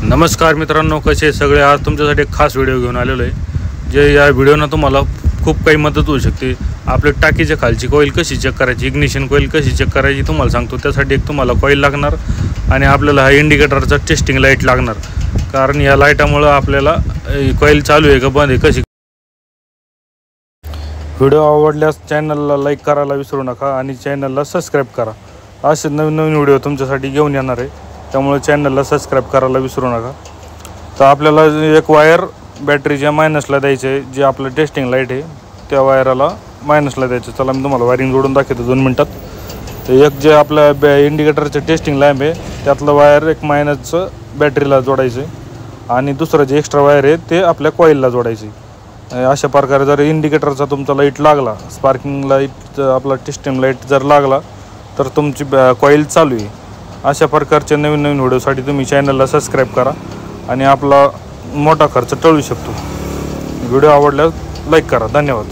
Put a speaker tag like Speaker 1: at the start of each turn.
Speaker 1: नमस्कार मित्रांनो, कसे सगळे. आज तुमच्यासाठी एक खास व्हिडिओ घेऊन आलेलो आहे. जे या व्हिडिओनं तुम्हाला खूप काही मदत होऊ शकते. आपल्या टाकीच्या खालची कॉईल कशी चेक करायची, इग्निशन कॉईल कशी चेक करायची तुम्हाला सांगतो. त्यासाठी एक तुम्हाला कॉईल लागणार आणि आपल्याला हा इंडिकेटरचा टेस्टिंग लाईट लागणार. कारण या लाईटामुळं आपल्याला कॉईल चालू आहे का बंद आहे कशी. व्हिडिओ आवडल्यास चॅनलला लाईक करायला विसरू नका आणि चॅनलला सबस्क्राईब करा. असे नवीन नवीन व्हिडिओ तुमच्यासाठी घेऊन येणार आहे, त्यामुळे चॅनलला सबस्क्राईब करायला विसरू नका. तर आपल्याला एक वायर बॅटरीच्या मायनसला द्यायचं आहे. जे आपलं टेस्टिंग लाईट आहे त्या वायराला मायनसला द्यायचं. चला मी तुम्हाला वायरिंग जोडून दाखवतो 2 मिनटात. तर एक जे आपल्या इंडिकेटरचं टेस्टिंग लॅम्प आहे त्यातलं वायर एक मायनसचं बॅटरीला जोडायचं आहे आणि दुसरं जे एक्स्ट्रा वायर आहे ते आपल्या कॉईलला जोडायचं आहे. अशा प्रकारे जर इंडिकेटरचा तुमचा लाईट लागला, स्पार्किंग लाईट आपला टेस्टिंग लाईट जर लागला तर तुमची कॉईल चालू आहे. अशा प्रकारचे नवीन नवीन व्हिडिओसाठी तुम्ही चॅनलला सबस्क्राईब करा आणि आपला मोठा खर्च टळू शकतो. व्हिडिओ आवडल्यास लाईक करा. धन्यवाद.